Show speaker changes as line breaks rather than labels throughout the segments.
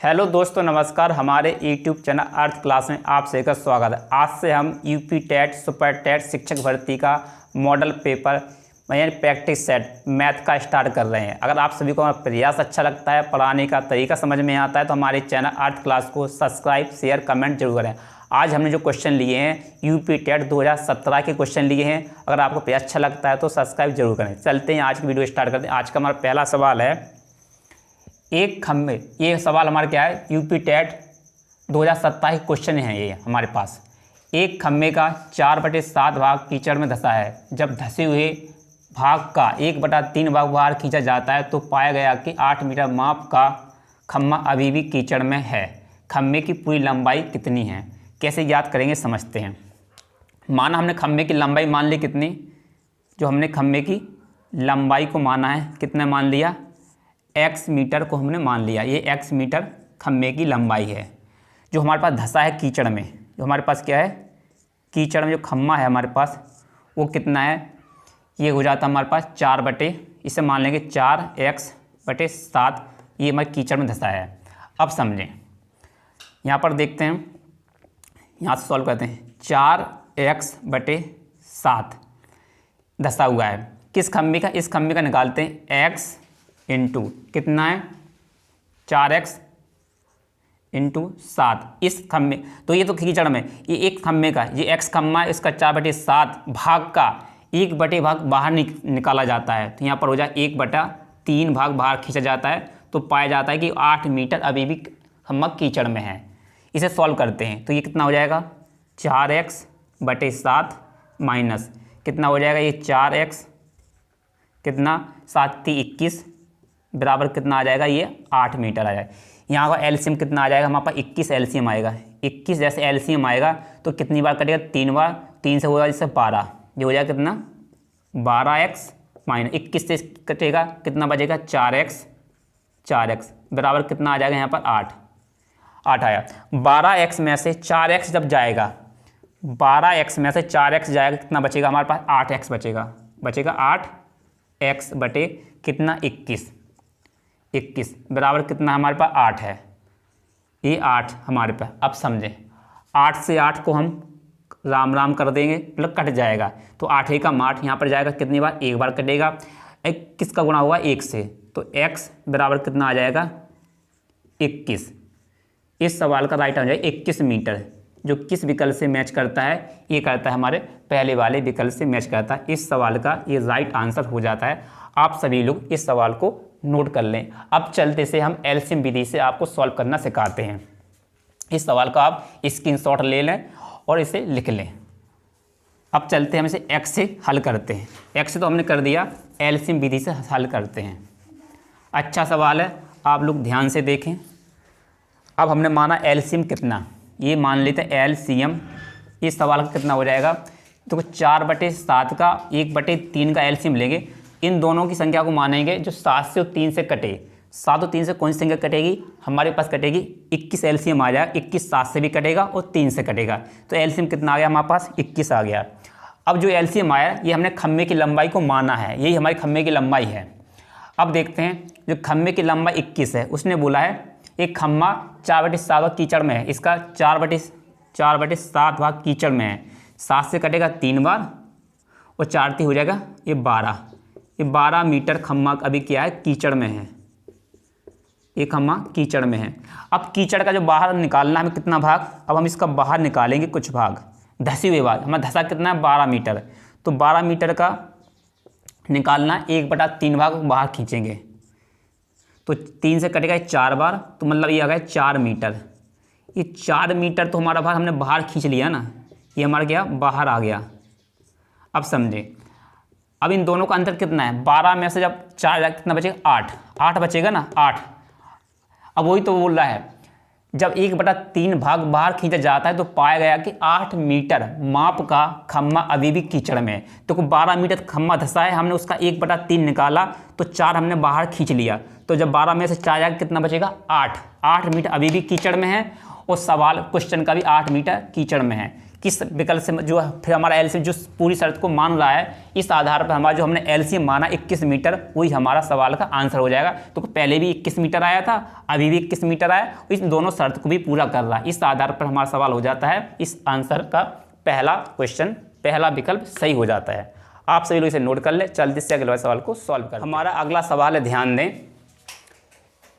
Hello दोस्तों, नमस्कार। हमारे यूट्यूब चैनल अर्थ क्लास में आप सभी का स्वागत है। आज से हम यूपी टेट, सुपर टेट, शिक्षक भर्ती का मॉडल पेपर यानी प्रैक्टिस सेट मैथ का स्टार्ट कर रहे हैं। अगर आप सभी को हमारा प्रयास अच्छा लगता है, पढ़ाने का तरीका समझ में आता है, तो हमारे चैनल अर्थ क्लास को सब्सक्राइब, शेयर, कमेंट जरूर करें। आज हमने जो क्वेश्चन लिए हैं यूपी टेट 2017 के क्वेश्चन लिए हैं। अगर आपको प्रयास अच्छा लगता है तो सब्सक्राइब जरूर करें। चलते हैं, आज की वीडियो स्टार्ट करते हैं। आज का हमारा पहला सवाल है, एक खम्भे, ये सवाल हमारा क्या है, यूपी टेट 2017 के क्वेश्चन है ये हमारे पास। एक खम्भे का 4/7 भाग कीचड़ में धंसा है। जब धंसे हुए भाग का 1/3 भाग बाहर खींचा जाता है तो पाया गया कि 8 मीटर माप का खम्भा अभी भी कीचड़ में है। खम्भे की पूरी लंबाई कितनी है? कैसे याद करेंगे, समझते हैं। माना हमने खम्भे की लंबाई मान ली कितनी, जो हमने खम्भे की लंबाई को माना है, कितना मान लिया, x मीटर को हमने मान लिया। ये x मीटर खम्भे की लंबाई है। जो हमारे पास धंसा है कीचड़ में, जो हमारे पास क्या है, कीचड़ में जो खम्भा है हमारे पास वो कितना है, ये हो जाता है हमारे पास 4 इसे मान लेंगे 4x/7। ये हमारे कीचड़ में धंसा है। अब समझें, यहाँ पर देखते हैं, यहाँ से सॉल्व करते हैं। 4x/7 धंसा हुआ है किस खम्भे का, इस खम्भे का निकालते हैं। x इंटू कितना है, 4x/7 इस खम्भे, तो ये तो कीचड़ में, ये एक खम्भे का, ये x खम्भा है, इसका 4/7 भाग का 1/भाग बाहर निकाला जाता है। तो यहाँ पर हो जाए 1/3 भाग बाहर खींचा जाता है, तो पाया जाता है कि 8 मीटर अभी भी खम्भा कीचड़ में है। इसे सॉल्व करते हैं तो ये कितना हो जाएगा, 4x/7 माइनस कितना हो जाएगा, ये 4x कितना 7 × 21 बराबर कितना आ जाएगा, ये 8 मीटर आ जाएगा। यहाँ का एलसीएम कितना आ जाएगा, हमारे पास 21 एलसीएम आएगा। 21 जैसे एलसीएम आएगा तो कितनी बार कटेगा, 3 बार, 3 से होगा जैसे 12, ये हो जाएगा कितना 12x माइनस 21 से कटेगा, कितना बचेगा 4x बराबर कितना आ जाएगा, यहाँ पर 8 आया। 12x में से 4x जब जाएगा, 12x में से 4x जाएगा, कितना बचेगा हमारे पास, 8x बचेगा 8x बटे कितना 21 बराबर कितना हमारे पास 8 है। ये 8 हमारे पास। अब समझें, 8 से 8 को हम राम राम कर देंगे, मतलब कट जाएगा, तो 8 का 8 यहाँ पर जाएगा, कितनी बार, एक बार कटेगा। एक किसका गुणा हुआ, 1 से, तो x बराबर कितना आ जाएगा 21। इस सवाल का राइट आंसर 21 मीटर, जो किस विकल्प से मैच करता है, ये करता है हमारे पहले वाले विकल्प से मैच करता है। इस सवाल का ये राइट आंसर हो जाता है। आप सभी लोग इस सवाल को नोट कर लें। अब चलते से हम एलसीएम विधि से आपको सॉल्व करना सिखाते हैं। इस सवाल का आप स्क्रीनशॉट ले लें और इसे लिख लें। अब चलते हैं, हम इसे x से हल करते हैं। x से तो हमने कर दिया, एलसीएम विधि से हल करते हैं। अच्छा सवाल है, आप लोग ध्यान से देखें। अब हमने माना एलसीएम कितना, ये मान लेते हैं एलसीएम। इस सवाल का कितना हो जाएगा, तो 4/7 का 1/3 का एलसीएम लेंगे। इन दोनों की संख्या को मानेंगे जो 7 से और 3 से कटे। 7 और 3 से कौन सी संख्या कटेगी, हमारे पास कटेगी 21 एलसीएम आ जाएगा। 21 7 से भी कटेगा और 3 से कटेगा, तो एलसीएम कितना आ गया हमारे पास, 21 आ गया। अब जो एलसीएम आया, ये हमने खम्भे की लंबाई को माना है, यही हमारी खम्भे की लंबाई है। अब देखते हैं, जो खम्भे की लंबाई 21 है, उसने बोला है एक खम्भा 4/7 भाग कीचड़ में है, इसका 4/7 भाग कीचड़ में है। 7 से कटेगा 3 बार और 4 × 3 हो जाएगा ये 12। ये 12 मीटर खम्भा अभी क्या है, कीचड़ में है। ये खम्भा कीचड़ में है। अब कीचड़ का जो बाहर निकालना है हमें कितना भाग, अब हम इसका बाहर निकालेंगे कुछ भाग, धंसे हुए भाग। हमारा धंसा कितना है, 12 मीटर, तो 12 मीटर का निकालना 1/3 भाग बाहर खींचेंगे, तो 3 से कटेगा 4 बार, तो मतलब ये आ गया 4 मीटर। ये 4 मीटर तो हमारा भाग हमने बाहर खींच लिया ना, ये हमारा क्या बाहर आ गया। अब समझे, अब इन दोनों का अंतर कितना है, 12 में से जब 4 कितना बचेगा, 8 बचेगा ना, 8। अब वही तो बोल रहा है, जब 1/3 भाग बाहर खींचा जाता है तो पाया गया कि 8 मीटर माप का खम्भा अभी भी कीचड़ में है। तो 12 मीटर खम्भा धंसा है, हमने उसका 1/3 निकाला, तो 4 हमने बाहर खींच लिया। तो जब 12 में से 4 जाएगा कितना बचेगा, 8 मीटर अभी भी कीचड़ में है। और सवाल क्वेश्चन का भी 8 मीटर कीचड़ में है। किस विकल्प से जो फिर हमारा एलसीएम जो पूरी शर्त को मान रहा है, इस आधार पर हमारा जो हमने एलसीएम माना 21 मीटर, वही हमारा सवाल का आंसर हो जाएगा। तो पहले भी 21 मीटर आया था, अभी भी 21 मीटर आया, इस दोनों शर्त को भी पूरा कर रहा है। इस आधार पर हमारा सवाल हो जाता है, इस आंसर का पहला क्वेश्चन, पहला विकल्प सही हो जाता है। आप सभी लोग इसे नोट कर ले। चलते से अगले सवाल को सॉल्व कर। हमारा अगला सवाल है, ध्यान दें,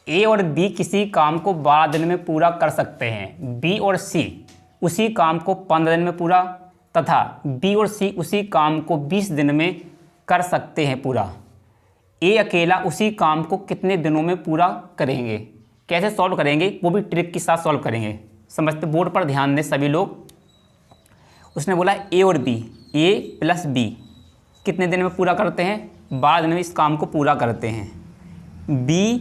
ए और बी किसी काम को 12 दिन में पूरा कर सकते हैं, बी और सी उसी काम को 15 दिन में पूरा, तथा बी और सी उसी काम को 20 दिन में कर सकते हैं पूरा। ए अकेला उसी काम को कितने दिनों में पूरा करेंगे? कैसे सॉल्व करेंगे, वो भी ट्रिक के साथ सॉल्व करेंगे। समझते, बोर्ड पर ध्यान दें सभी लोग। उसने बोला ए और बी, ए प्लस बी कितने दिन में पूरा करते हैं? 12 दिन में इस काम को पूरा करते हैं। बी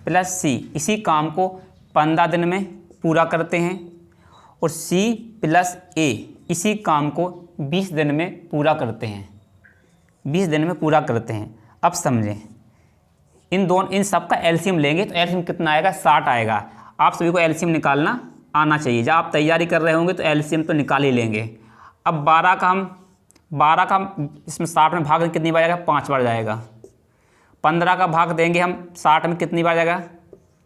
प्लस सी इसी काम को 15 दिन में पूरा करते हैं, और सी प्लस ए इसी काम को 20 दिन में पूरा करते हैं, 20 दिन में पूरा करते हैं। अब समझें, इन सब का एलसीएम लेंगे तो एलसीएम कितना आएगा? 60 आएगा। आप सभी को एलसीएम निकालना आना चाहिए। जब आप तैयारी कर रहे होंगे तो एलसीएम तो निकाल ही लेंगे। अब 12 का हम इसमें 60 में भाग कितनी बार जाएगा? 5 बार जाएगा। 15 का भाग देंगे हम 60 में कितनी बार जाएगा?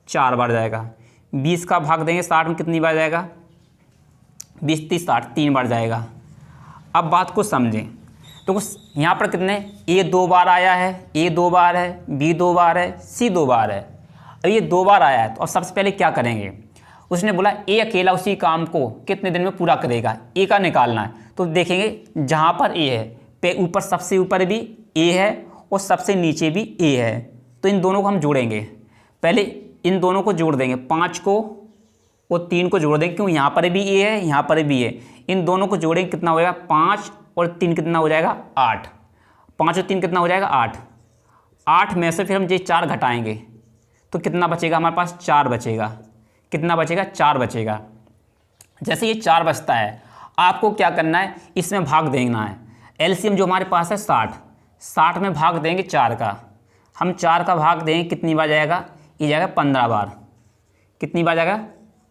4 बार जाएगा। 20 का भाग देंगे 60 में कितनी बार जाएगा? 20 30 60 3 बार जाएगा। अब बात को समझें, तो यहाँ पर कितने, ए 2 बार आया है, ए 2 बार है, बी 2 बार है, सी 2 बार है। अब ये 2 बार आया है, तो अब सबसे पहले क्या करेंगे? उसने बोला ए अकेला उसी काम को कितने दिन में पूरा करेगा, ए का निकालना है। तो देखेंगे जहाँ पर ए है, पे ऊपर सबसे ऊपर भी ए है और सबसे नीचे भी ए है, तो इन दोनों को हम जोड़ेंगे। पहले इन दोनों को जोड़ देंगे, 5 को और 3 को जोड़ देंगे, क्यों? यहाँ पर भी ए है, यहाँ पर भी है। इन दोनों को जोड़ेंगे, कितना हो जाएगा? 5 और 3 कितना हो जाएगा? 8। 5 और 3 कितना हो जाएगा? 8। 8 में से फिर हम ये 4 घटाएंगे तो कितना बचेगा हमारे पास? 4 बचेगा। कितना बचेगा? 4 बचेगा। जैसे ये 4 बचता है, आपको क्या करना है? इसमें भाग देना है। एलसीएम जो हमारे पास है 60 में भाग देंगे 4 का। हम 4 का भाग देंगे, कितनी बार जाएगा? ये जाएगा 15 बार। कितनी बार जाएगा?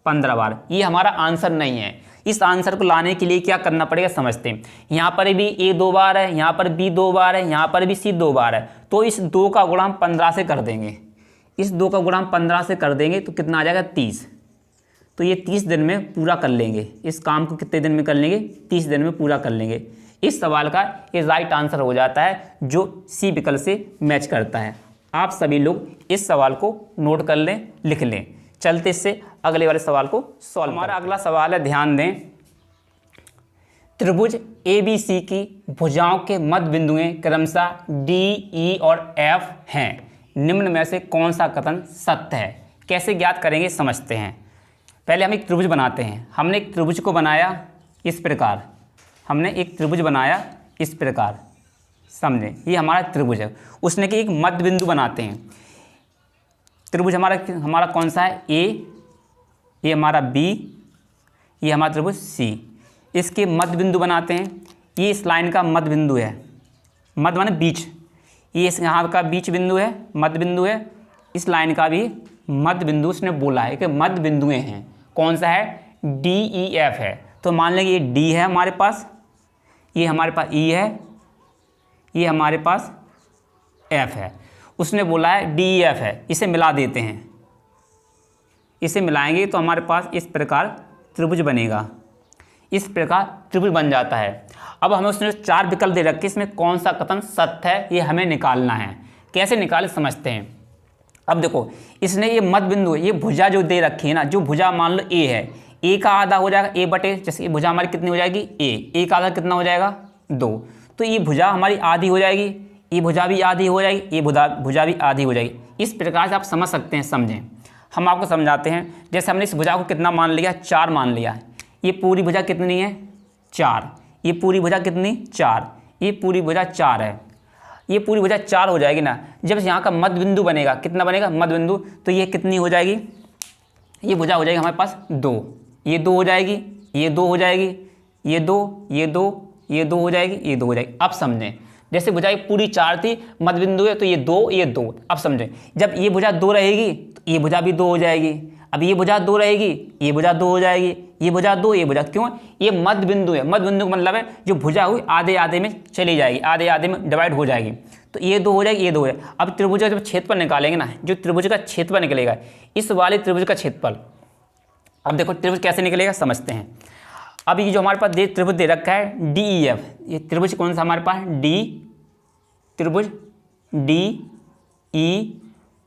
15 बार। ये हमारा आंसर नहीं है। इस आंसर को लाने के लिए क्या करना पड़ेगा समझते हैं। यहाँ पर भी ए 2 बार है, यहाँ पर बी 2 बार है, यहाँ पर भी सी 2 बार है, तो इस 2 का गुणा हम 15 से कर देंगे। इस 2 का गुणा हम 15 से कर देंगे तो कितना आ जाएगा? 30। तो ये 30 दिन में पूरा कर लेंगे। इस काम को कितने दिन में कर लेंगे? 30 दिन में पूरा कर लेंगे। इस सवाल का ये राइट आंसर हो जाता है, जो सी विकल्प से मैच करता है। आप सभी लोग इस सवाल को नोट कर लें, लिख लें। चलते इससे अगले वाले सवाल को सॉल्व। हमारा अगला सवाल है, ध्यान दें, त्रिभुज ABC की भुजाओं के मध्य बिंदुएं क्रमशः D, E और F हैं। निम्न में से कौन सा कथन सत्य है? कैसे ज्ञात करेंगे समझते हैं। पहले हम एक त्रिभुज बनाते हैं। हमने एक त्रिभुज को बनाया इस प्रकार, हमने एक त्रिभुज बनाया इस प्रकार, समझे, ये हमारा त्रिभुज है। उसने कि एक मध्य बिंदु बनाते हैं। त्रिभुज हमारा कौन सा है? ए, ये हमारा बी, ये हमारा त्रिभुज सी। इसके मध्य बिंदु बनाते हैं। ये इस लाइन का मध्य बिंदु है, मध्य माने बीच, ये इस यहाँ का बीच बिंदु है, मध्य बिंदु है। इस लाइन का भी मध्य बिंदु उसने बोला है कि मध्य बिंदुएं हैं। कौन सा है? DEF है। तो मान लेंगे ये D है हमारे पास, ये हमारे पास E है, ये हमारे पास F है। उसने बोला है DEF है, इसे मिला देते हैं। इसे मिलाएंगे तो हमारे पास इस प्रकार त्रिभुज बनेगा। इस प्रकार त्रिभुज बन जाता है। अब हमें उसने 4 विकल्प दे रखे, इसमें कौन सा कथन सत्य है ये हमें निकालना है। कैसे निकाले समझते हैं। अब देखो, इसने ये मध्य बिंदु, ये भुजा जो दे रखी है ना, जो भुजा मान लो ए है, ए का आधा हो जाएगा ए बटे, जैसे ये भुजा हमारी कितनी हो जाएगी? ए का आधा कितना हो जाएगा? 2। तो ये भुजा हमारी आधी हो जाएगी, ये भुजा भी आधी हो जाएगी, ये भुजा भी आधी हो जाएगी। इस प्रकार से आप समझ सकते हैं। समझें, हम आपको समझाते हैं। जैसे हमने इस भुजा को कितना मान लिया? 4 मान लिया। ये पूरी भुजा कितनी है? 4। ये पूरी भुजा कितनी? 4। ये पूरी भुजा 4 है। ये पूरी भुजा 4 हो जाएगी ना। जब यहाँ का मध्य बिंदु बनेगा, कितना बनेगा मध्य बिंदु, तो ये कितनी हो जाएगी? ये भुजा हो जाएगी हमारे पास 2। ये 2 हो जाएगी, ये 2 हो जाएगी, ये 2, ये 2, ये 2 हो जाएगी, ये 2 हो जाएगी। अब समझें, जैसे भुजा पूरी 4 थी, मध्य बिंदु है तो ये 2, ये 2। अब समझें, जब ये भुजा 2 रहेगी तो ये भुजा भी 2 हो जाएगी। अब ये भुजा 2 रहेगी, ये भुजा 2 हो जाएगी, ये भुजा 2, ये भुजा, क्यों? ये मध्य बिंदु है। मध्य बिंदु का मतलब है जो भुजा हुई आधे आधे में चली जाएगी, आधे आधे में डिवाइड हो जाएगी। तो ये 2 हो जाएगी, ये 2 हो जाएगी। अब त्रिभुज का जब क्षेत्रफल निकालेंगे ना, जो त्रिभुज का क्षेत्रफल निकलेगा, इस वाले त्रिभुज का क्षेत्रफल, अब देखो त्रिभुज कैसे निकलेगा समझते हैं। अब ये जो हमारे पास त्रिभुज दे रखा है DEF, ये त्रिभुज कौन सा हमारे पास? त्रिभुज DE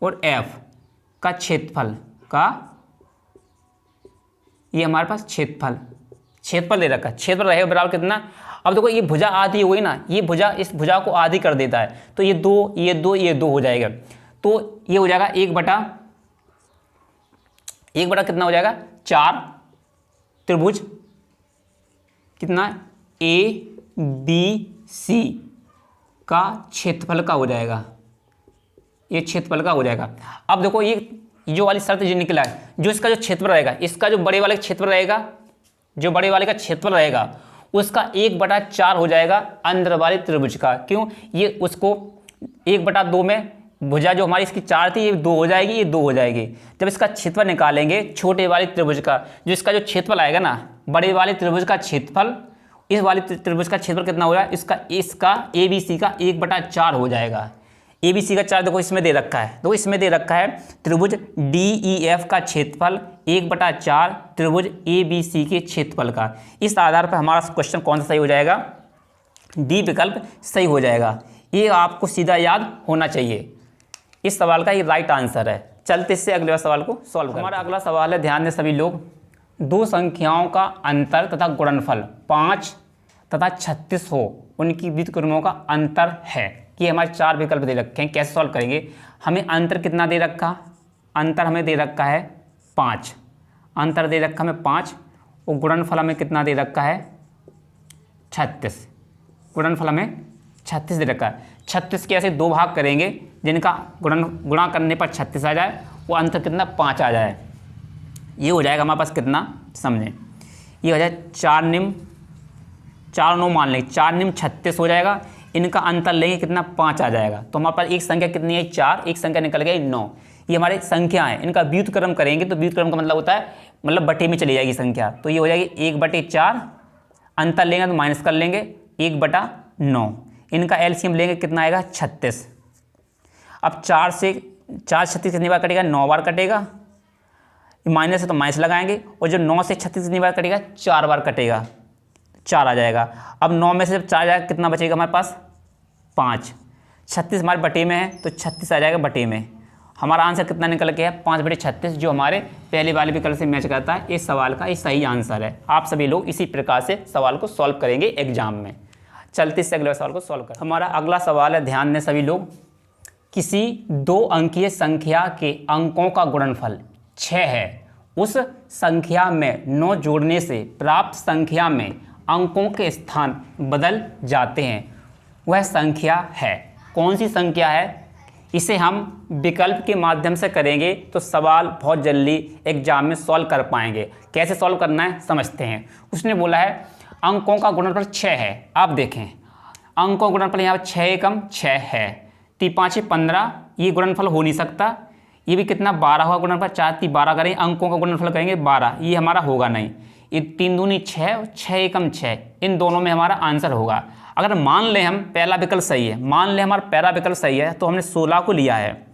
और F का क्षेत्रफल का, ये हमारे पास क्षेत्रफल दे रखा है। क्षेत्रफल रहेगा बराबर कितना? अब देखो ये भुजा आधी हो गई ना, ये भुजा इस भुजा को आधी कर देता है, तो ये 2, ये 2, ये 2 हो जाएगा। तो ये हो जाएगा 1 बटा कितना हो जाएगा? 4 त्रिभुज कितना? ABC का क्षेत्रफल का हो जाएगा, ये क्षेत्रफल का हो जाएगा। अब देखो ये जो वाली शर्त जो निकला है, जो इसका जो क्षेत्रफल रहेगा, इसका जो बड़े वाले का क्षेत्रफल रहेगा, जो बड़े वाले का क्षेत्रफल रहेगा उसका 1/4 हो जाएगा अंदर वाले त्रिभुज का। क्यों? ये उसको 1/2 में भुजा जो हमारी इसकी 4 थी, ये 2 हो जाएगी, ये 2 हो जाएगी। जब इसका क्षेत्रफल निकालेंगे छोटे वाले त्रिभुज का, जो इसका जो क्षेत्रफल आएगा ना, बड़े वाले त्रिभुज का क्षेत्रफल, इस वाले त्रिभुज का क्षेत्रफल कितना हो जाएगा? इसका ABC का 1/4 हो जाएगा। ABC का 4 देखो इसमें दे रखा है, देखो इसमें दे रखा है त्रिभुज DEF का क्षेत्रफल 1/4 त्रिभुज ABC के क्षेत्रफल का। इस आधार पर हमारा क्वेश्चन कौन सा सही हो जाएगा? D विकल्प सही हो जाएगा। ये आपको सीधा याद होना चाहिए। इस सवाल का ये राइट आंसर है। चलते इससे अगले सवाल को सॉल्व करें। हमारा अगला सवाल है, ध्यान दें सभी लोग, 2 संख्याओं का अंतर तथा गुणनफल 5 तथा 36 हो, उनकी व्युत्क्रमों का अंतर है। ये हमारे 4 विकल्प दे रखे हैं। कैसे सॉल्व करेंगे? हमें अंतर कितना दे रखा? अंतर हमें दे रखा है 5, अंतर दे रखा हमें 5, और गुणनफल हमें कितना दे रखा है? 36। गुणनफल हमें 36 दे रखा है। 36 के ऐसे 2 भाग करेंगे जिनका गुणा करने पर 36 आ जाए, वो अंतर कितना? 5 आ जाए। ये हो जाएगा हमारे पास कितना? समझें, ये हो जाए 4 निम 9 मान लेंगे, 4 निम 36 हो जाएगा। इनका अंतर लेंगे कितना? 5 आ जाएगा। तो हमारे पास एक संख्या कितनी है? 4, एक संख्या निकल गई 9। ये हमारी संख्या है, इनका व्युत्क्रम करेंगे तो व्युत्क्रम का मतलब होता है मतलब बटे में चली जाएगी संख्या। तो ये हो जाएगी 1/4, अंतर लेंगे तो माइनस कर लेंगे 1/9। इनका एलसीएम लेंगे कितना आएगा? 36। अब 4 से 4 36 कितनी बार कटेगा? 9 बार कटेगा। माइनस है तो माइनस लगाएंगे, और जो 9 से 36 कितनी बार कटेगा? 4 बार कटेगा, 4 आ जाएगा। अब 9 में से जब 4 जाएगा कितना बचेगा हमारे पास? 5। 36 हमारे बटे में है तो 36 आ जाएगा बटे में। हमारा आंसर कितना निकल गया है? 5/36, जो हमारे पहले वाले विकल्प से मैच करता है। इस सवाल का ये सही आंसर है। आप सभी लोग इसी प्रकार से सवाल को सॉल्व करेंगे एग्जाम में। चलते इससे अगले सवाल को सॉल्व करें। हमारा अगला सवाल है, ध्यान दें सभी लोग, किसी 2 अंकीय संख्या के अंकों का गुणनफल 6 है, उस संख्या में 9 जोड़ने से प्राप्त संख्या में अंकों के स्थान बदल जाते हैं, वह संख्या है। कौन सी संख्या है? इसे हम विकल्प के माध्यम से करेंगे तो सवाल बहुत जल्दी एग्जाम में सॉल्व कर पाएंगे। कैसे सॉल्व करना है समझते हैं। उसने बोला है अंकों का गुणनफल 6 है। आप देखें अंकों का गुणनफल यहाँ पर 6 एकम 6 है, 3 5 15, ये गुणनफल हो नहीं सकता। ये भी कितना? 12 होगा गुणनफल। 4 3 12 करेंगे, अंकों का गुणनफल करेंगे 12, ये हमारा होगा नहीं। ये 3 दूनी 6 और 6 एकम 6, इन दोनों में हमारा आंसर होगा। अगर मान लें हम पहला विकल्प सही है, मान लें हमारा पहला विकल्प सही है, तो हमने 16 को लिया है,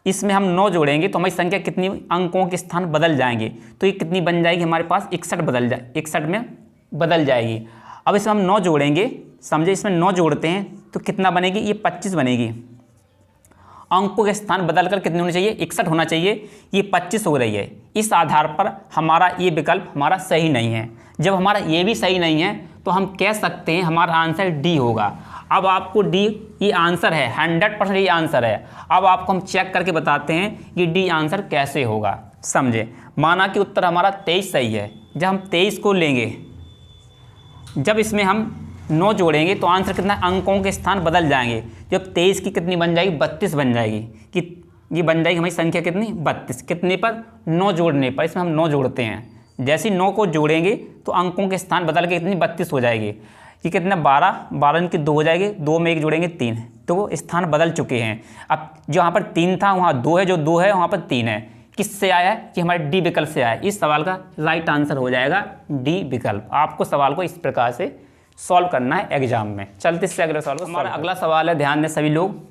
इसमें हम 9 जोड़ेंगे तो हमारी संख्या कितनी अंकों के स्थान बदल जाएंगे। तो ये कितनी बन जाएगी हमारे पास? 61 में बदल जाएगी। अब इसमें हम 9 जोड़ेंगे, समझे, इसमें 9 जोड़ते हैं तो कितना बनेगी? ये 25 बनेगी। अंकों के स्थान बदलकर कितने होने चाहिए? 61 होना चाहिए, ये 25 हो रही है। इस आधार पर हमारा ये विकल्प हमारा सही नहीं है। जब हमारा ये भी सही नहीं है तो हम कह सकते हैं हमारा आंसर डी होगा। अब आपको डी ये आंसर है, 100% ये आंसर है। अब आपको हम चेक करके बताते हैं ये डी आंसर कैसे होगा। समझे, माना कि उत्तर हमारा 23 सही है। जब हम 23 को लेंगे, जब इसमें हम 9 जोड़ेंगे तो आंसर कितना? अंकों के स्थान बदल जाएंगे। जब 23 की कितनी बन जाएगी? 32 बन जाएगी। कि ये बन जाएगी हमारी संख्या कितनी? 32। कितने पर? 9 जोड़ने पर। इसमें हम 9 जोड़ते हैं, जैसे 9 को जोड़ेंगे तो अंकों के स्थान बदल के कितनी? 32 हो जाएगी। ये कितना? 12 इनकी 2 हो जाएगी, 2 में 1 जोड़ेंगे 3, तो वो स्थान बदल चुके हैं। अब जो यहाँ पर 3 था वहाँ 2 है, जो 2 है वहाँ पर 3 है। किससे आया है? कि हमारे डी विकल्प से आया है। इस सवाल का राइट आंसर हो जाएगा डी विकल्प। आपको सवाल को इस प्रकार से सॉल्व करना है एग्जाम में। चलते इससे अगले सवाल को। हमारा अगला सवाल है, ध्यान दें सभी लोग।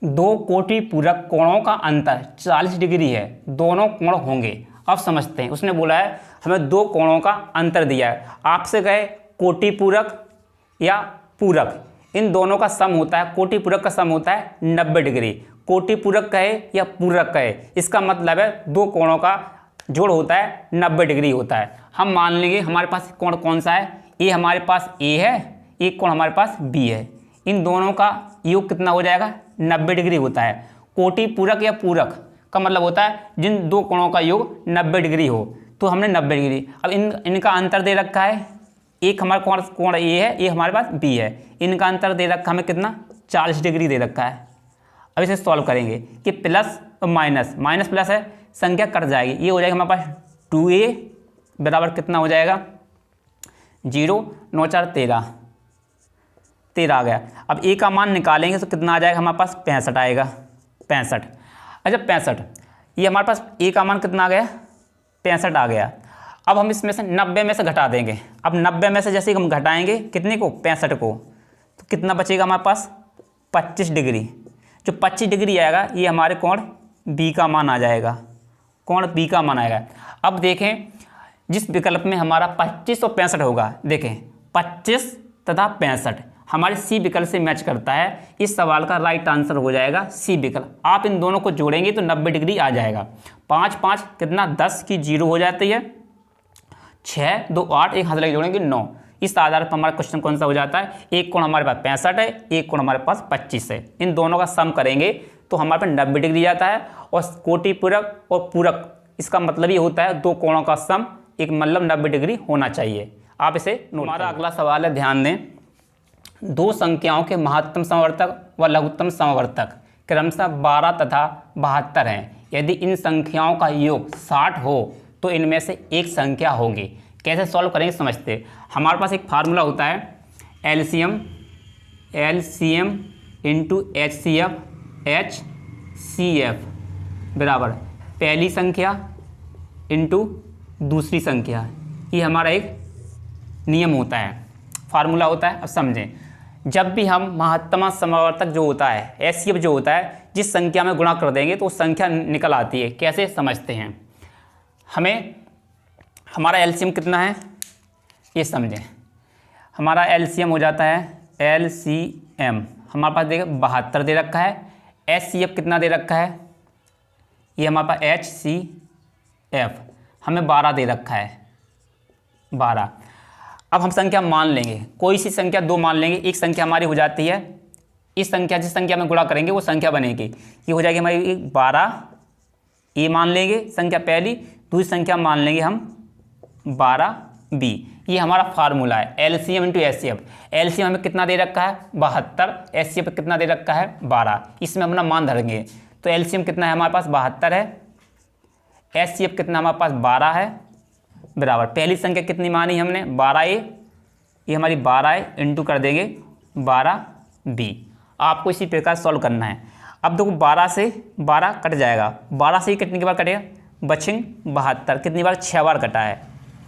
दो कोटि पूरक कोणों का अंतर 40 डिग्री है, दोनों कोण होंगे। अब समझते हैं। उसने बोला है हमें दो कोणों का अंतर दिया है, आपसे कहे कोटि पूरक या पूरक, इन दोनों का सम होता है, कोटि पूरक का सम होता है 90 डिग्री। कोटि पूरक कहे या पूरक कहे, इसका मतलब है दो कोणों का जोड़ होता है 90 डिग्री होता है। हम मान लेंगे हमारे पास कोण कौन सा है, ये हमारे पास ए है, एक कोण हमारे पास बी है। इन दोनों का योग कितना हो जाएगा? 90 डिग्री होता है। कोटि पूरक या पूरक का मतलब होता है जिन दो कोणों का योग 90 डिग्री हो, तो हमने 90 डिग्री। अब इनका अंतर दे रखा है, एक हमारा कोण ए है, ये हमारे पास बी है, इनका अंतर दे रखा हमें कितना? 40 डिग्री दे रखा है। अब इसे सॉल्व करेंगे कि प्लस और माइनस, माइनस प्लस है, संख्या कट जाएगी, ये हो जाएगा हमारे पास 2a बराबर कितना हो जाएगा? 0 9 4 13 आ गया। अब a का मान निकालेंगे तो कितना आ जाएगा हमारे पास? 65 आएगा, 65। अच्छा 65, ये हमारे पास a का मान कितना आ गया? 65 आ गया। अब हम इसमें से 90 में से घटा देंगे। अब 90 में से जैसे हम घटाएंगे कितने को? 65 को, तो कितना बचेगा हमारे पास? 25 डिग्री। जो 25 डिग्री आएगा ये हमारे कोण बी का मान आ जाएगा, कोण बी का मान आएगा। अब देखें जिस विकल्प में हमारा 25 और 65 होगा, देखें 25 तथा 65 हमारे सी विकल्प से मैच करता है। इस सवाल का राइट आंसर हो जाएगा सी विकल्प। आप इन दोनों को जोड़ेंगे तो 90 डिग्री आ जाएगा। 5 5 कितना? 10 की 0 हो जाती है, 6 2 8, एक हाथ लगे जोड़ेंगे 9। इस आधार पर हमारा क्वेश्चन कौन सा हो जाता है? एक कोण हमारे पास 65 है, एक कोण हमारे पास 25 है। इन दोनों का सम करेंगे तो हमारे पास 90 डिग्री आता है। और कोटि पूरक और पूरक, इसका मतलब ये होता है दो कोणों का सम एक मतलब 90 डिग्री होना चाहिए। आप इसे नोट। हमारा अगला सवाल है, ध्यान दें। दो संख्याओं के महत्तम समवर्तक व लघुत्तम समवर्तक क्रमशः 12 तथा 72 हैं। यदि इन संख्याओं का योग 60 हो तो इनमें से एक संख्या होगी। कैसे सॉल्व करेंगे समझते। हमारे पास एक फार्मूला होता है एलसीएम इंटू HCF बराबर पहली संख्या इंटू दूसरी संख्या। ये हमारा एक नियम होता है, फार्मूला होता है। अब समझें, जब भी हम महत्तम समवर्तक जो होता है, HCF जो होता है, जिस संख्या में गुणा कर देंगे तो उस संख्या निकल आती है। कैसे समझते हैं, हमें हमारा एलसीएम कितना है ये समझें। हमारा एलसीएम हो जाता है LCM, हमारे पास देखिए 72 दे रखा है। HCF कितना दे रखा है? ये हमारे पास HCF हमें 12 दे रखा है, 12। अब हम संख्या मान लेंगे, कोई सी संख्या दो मान लेंगे, एक संख्या हमारी हो जाती है, इस संख्या जिस संख्या में गुणा करेंगे वो संख्या बनेगी। ये हो जाएगी हमारी 12, ये मान लेंगे संख्या पहली, दूसरी संख्या मान लेंगे हम 12B। ये हमारा फार्मूला है एलसीएम इंटू HCF। एलसीएम हमें कितना दे रखा है? 72। HCF कितना दे रखा है? 12। इसमें अपना मान धरेंगे तो एलसीएम कितना है हमारे पास? 72 है। HCF कितना हमारे पास? 12 है बराबर पहली संख्या कितनी मानी हमने? 12A, ये हमारी 12 है, इंटू कर देंगे 12B। आपको इसी प्रकार सॉल्व करना है। अब देखो 12 से 12 कट जाएगा, 12 से ही कितनी बार कटेगा? बचेंगे 72। कितनी बार? 6 बार कटा है,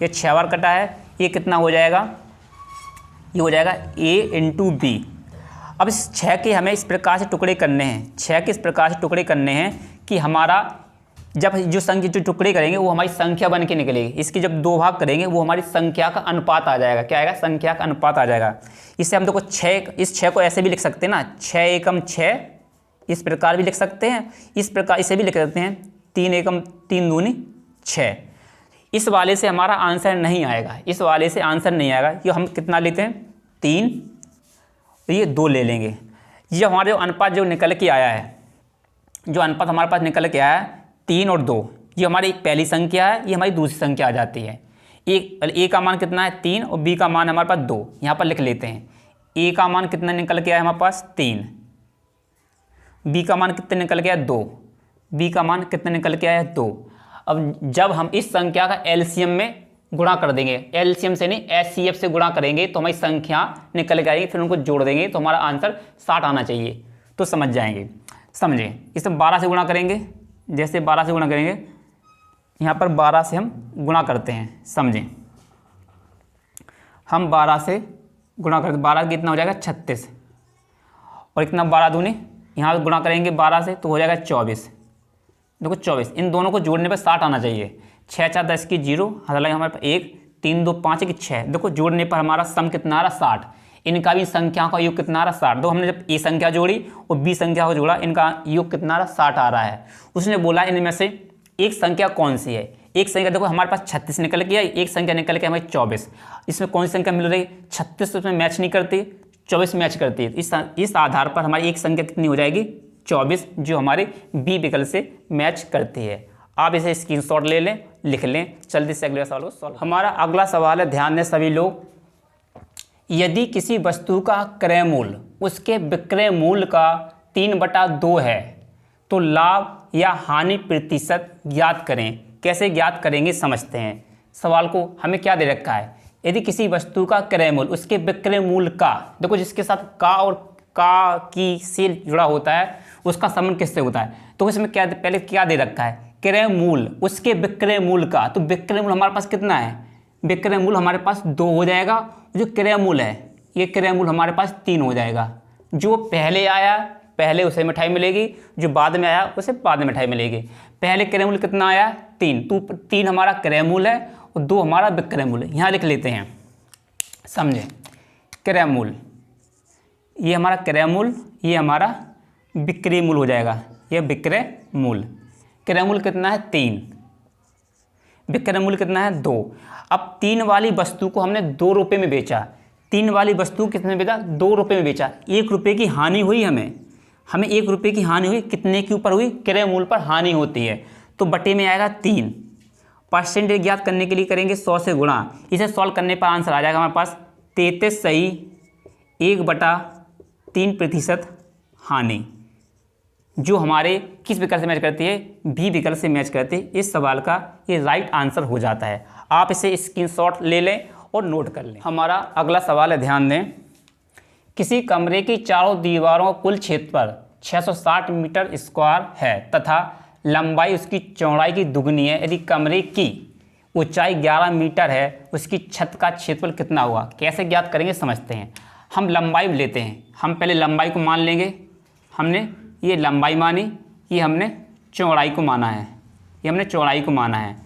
ये 6 बार कटा है। ये कितना हो जाएगा? ये हो जाएगा A इंटू B। अब इस 6 के हमें इस प्रकार से टुकड़े करने हैं, 6 के इस प्रकार से टुकड़े करने हैं कि हमारा जब जो संख्या जो टुकड़े करेंगे वो हमारी संख्या बन के निकलेगी। इसके जब दो भाग करेंगे वो हमारी संख्या का अनुपात आ जाएगा। क्या आएगा? संख्या का अनुपात आ जाएगा। इससे हम देखो 6, इस 6 को ऐसे भी लिख सकते हैं ना, 6 एकम 6, इस प्रकार भी लिख सकते हैं, इस प्रकार इसे भी लिख सकते हैं 3 एकम 3 दूनी 6। इस वाले से हमारा आंसर नहीं आएगा, इस वाले से आंसर नहीं आएगा। ये हम कितना लेते हैं? 3, ये 2 ले लेंगे। ये हमारे जो अनुपात जो निकल के आया है, जो अनुपात हमारे पास निकल के आया है 3 और 2, ये हमारी एक पहली संख्या है, ये हमारी दूसरी संख्या आ जाती है। ए का मान कितना है? 3 और बी का मान हमारे पास 2। यहाँ पर लिख लेते हैं ए का मान कितना निकल के आया हमारे पास? 3। बी का मान कितना निकल के आया? 2। बी का मान कितना निकल के आया? 2। अब जब हम इस संख्या का एलसीएम में गुणा कर देंगे, एलसीएम से नहीं HCF से गुणा करेंगे तो हमारी संख्या निकल के आएगी, फिर उनको जोड़ देंगे तो हमारा आंसर 60 आना चाहिए। तो समझ जाएंगे। समझे, इसे 12 से गुणा करेंगे, जैसे 12 से गुणा करेंगे यहाँ पर 12 से हम गुणा करते हैं, समझें। हम 12 से गुणा करते, 12 कितना हो जाएगा 36, और इतना 12 दूनी यहाँ गुणा करेंगे 12 से तो हो जाएगा 24। देखो 24, इन दोनों को जोड़ने पर 60 आना चाहिए। 6 4 10 की 0, हालांकि हमारे पास 1 3 2 5 की 6, देखो जोड़ने पर हमारा सम कितना आ रहा 60। इनका भी संख्याओं का योग कितना आ रहा 60। तो हमने जब ए संख्या जोड़ी और बी संख्या को जोड़ा, इनका योग कितना आ रहा 60 आ रहा है। उसने बोला इनमें से एक संख्या कौन सी है। एक संख्या देखो हमारे पास 36 निकल के आई, एक संख्या निकल के हमारी 24। इसमें कौन सी संख्या मिल रही, 36 तो इसमें मैच नहीं करती, 24 मैच करती है। इस आधार पर हमारी एक संख्या कितनी हो जाएगी 24, जो हमारे बी विकल्प से मैच करती है। आप इसे स्क्रीनशॉट ले लें, लिख लें। जल्दी से अगले सवाल को सॉल्व। हमारा अगला सवाल है, ध्यान दें सभी लोग। यदि किसी वस्तु का क्रय मूल्य उसके विक्रय मूल्य का 3/2 है तो लाभ या हानि प्रतिशत ज्ञात करें। कैसे ज्ञात करेंगे समझते हैं। सवाल को हमें क्या दे रखा है, यदि किसी वस्तु का क्रय मूल्य उसके विक्रय मूल्य का, देखो जिसके साथ का और का की से जुड़ा होता है उसका संबंध किससे होता है, तो इसमें क्या पहले क्या दे रखा है, क्रय मूल्य उसके विक्रय मूल्य का। तो विक्रय मूल्य हमारे पास कितना है, विक्रय मूल्य हमारे पास 2 हो जाएगा। जो क्रय मूल्य है ये क्रय मूल्य हमारे पास 3 हो जाएगा। जो पहले आया पहले उसे मिठाई मिलेगी, जो बाद में आया उसे बाद में मिठाई मिलेगी। पहले क्रय मूल्य कितना आया 3, तो 3 हमारा क्रय मूल्य है और 2 हमारा विक्रय मूल्य। यहाँ लिख लेते हैं, समझें। क्रय मूल्य ये हमारा क्रय मूल्य, ये हमारा विक्रय मूल्य हो जाएगा। ये विक्रय मूल्य, क्रय मूल्य कितना है 3, विक्रय मूल्य कितना है 2। अब 3 वाली वस्तु को हमने 2 रुपये में बेचा। 3 वाली वस्तु कितने बेचा, 2 रुपये में बेचा। 1 रुपये की हानि हुई हमें 1 रुपये की हानि हुई। कितने के ऊपर हुई, क्रय मूल्य पर हानि होती है। तो बटे में आएगा 3। परसेंटेज ज्ञात करने के लिए करेंगे 100 से गुणा। इसे सॉल्व करने पर आंसर आ जाएगा हमारे पास 33 सही 1/3% हानि, जो हमारे किस विकल्प से मैच करती है, बी विकल्प से मैच करती है। इस सवाल का ये राइट आंसर हो जाता है। आप इसे स्क्रीनशॉट ले लें और नोट कर लें। हमारा अगला सवाल है, ध्यान दें। किसी कमरे की चारों दीवारों का कुल क्षेत्रफल 660 मीटर स्क्वायर है तथा लंबाई उसकी चौड़ाई की दुगनी है। यदि कमरे की ऊंचाई 11 मीटर है, उसकी छत का क्षेत्रफल कितना होगा। कैसे ज्ञात करेंगे समझते हैं। हम लंबाई लेते हैं, हम पहले लंबाई को मान लेंगे। हमने ये लंबाई मानी, ये हमने चौड़ाई को माना है, ये हमने चौड़ाई को माना है।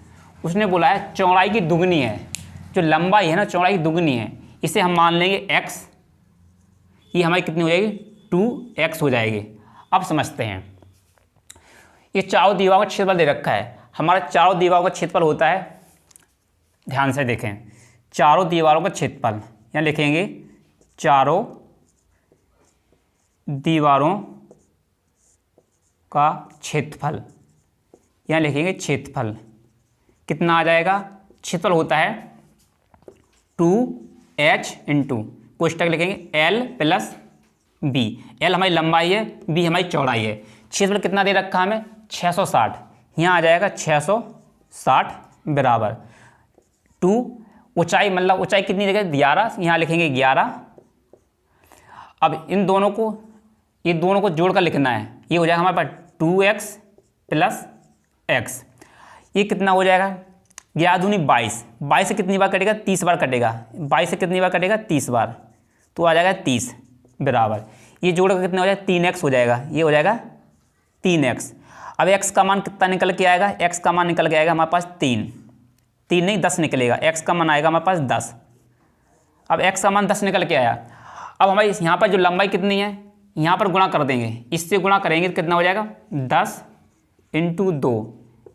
उसने बोला है चौड़ाई की दुगनी है, जो लंबाई है ना चौड़ाई की दुगनी है, इसे हम मान लेंगे x। ये हमारी कितनी हो जाएगी 2x हो जाएगी। अब समझते हैं, ये चारों दीवारों का क्षेत्रफल दे रखा है। हमारा चारों दीवारों का क्षेत्रफल होता है, ध्यान से देखें, चारों दीवारों का क्षेत्रफल यहाँ लिखेंगे, चारों दीवारों का क्षेत्रफल, यहाँ लिखेंगे क्षेत्रफल कितना आ जाएगा। क्षेत्रफल होता है 2h इंटू कोष्टक लिखेंगे l प्लस b। l हमारी लंबाई है, b हमारी चौड़ाई है। क्षेत्रफल कितना दे रखा हमें 660, यहाँ आ जाएगा 660 बराबर 2। ऊंचाई मतलब ऊंचाई कितनी जगह 11, यहाँ लिखेंगे 11। अब इन दोनों को, ये दोनों को जोड़कर लिखना है। ये हो जाएगा हमारे पास 2x प्लस x। ये कितना हो जाएगा 11 दूनी 22, 22 से कितनी बार कटेगा 30 बार कटेगा। 22 से कितनी बार कटेगा 30 बार, तो आ जाएगा 30 बराबर, ये जोड़कर कितना हो जाएगा 3x हो जाएगा। ये हो जाएगा 3x। अब x का मान कितना निकल के आएगा, x का मान निकल के आएगा हमारे पास 3 नहीं 10 निकलेगा। x का मान आएगा हमारे पास 10। अब x का मान 10 निकल के आया। अब हमारी यहाँ पर जो लंबाई कितनी है, यहाँ पर गुणा कर देंगे, इससे गुणा करेंगे तो कितना हो जाएगा 10 इंटू 2,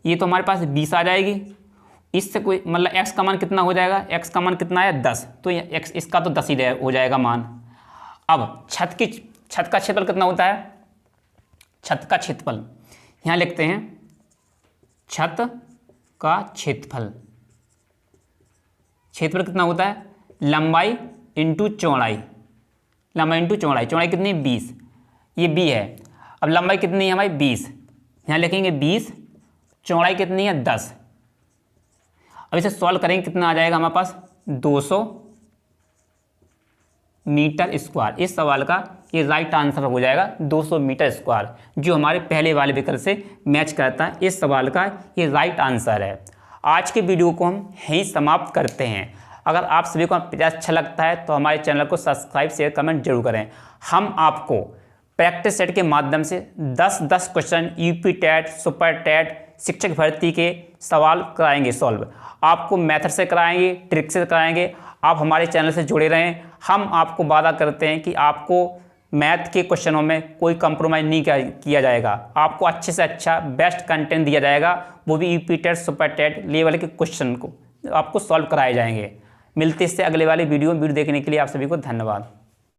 ये तो हमारे पास 20 आ जाएगी। इससे कोई मतलब x का मान कितना हो जाएगा, x का मान कितना है 10, तो ये x इसका तो 10 ही हो जाएगा मान। अब छत का क्षेत्रफल कितना होता है, छत का क्षेत्रफल यहाँ लिखते हैं, छत का क्षेत्रफल कितना होता है, लंबाई इंटू चौड़ाई, लंबाई इंटू चौड़ाई। चौड़ाई कितनी 20, ये b है। अब लंबाई कितनी है हमारी 20, यहाँ लिखेंगे 20, चौड़ाई कितनी है 10। अब इसे सॉल्व करेंगे, कितना आ जाएगा हमारे पास 200 मीटर स्क्वायर। इस सवाल का ये राइट आंसर हो जाएगा 200 मीटर स्क्वायर, जो हमारे पहले वाले विकल्प से मैच करता है। इस सवाल का ये राइट आंसर है। आज के वीडियो को हम यहीं समाप्त करते हैं। अगर आप सभी को अच्छा लगता है तो हमारे चैनल को सब्सक्राइब, शेयर, कमेंट जरूर करें। हम आपको प्रैक्टिस सेट के माध्यम से 10-10 question UP TET, super TET, शिक्षक भर्ती के सवाल कराएंगे सॉल्व। आपको मेथड से कराएंगे, ट्रिक से कराएंगे। आप हमारे चैनल से जुड़े रहें। हम आपको वादा करते हैं कि आपको मैथ के क्वेश्चनों में कोई कंप्रोमाइज़ नहीं किया जाएगा। आपको अच्छे से अच्छा बेस्ट कंटेंट दिया जाएगा, वो भी UP TET, super TET level के क्वेश्चन को आपको सॉल्व कराए जाएंगे। मिलते इससे अगले वाली वीडियो देखने के लिए आप सभी को धन्यवाद।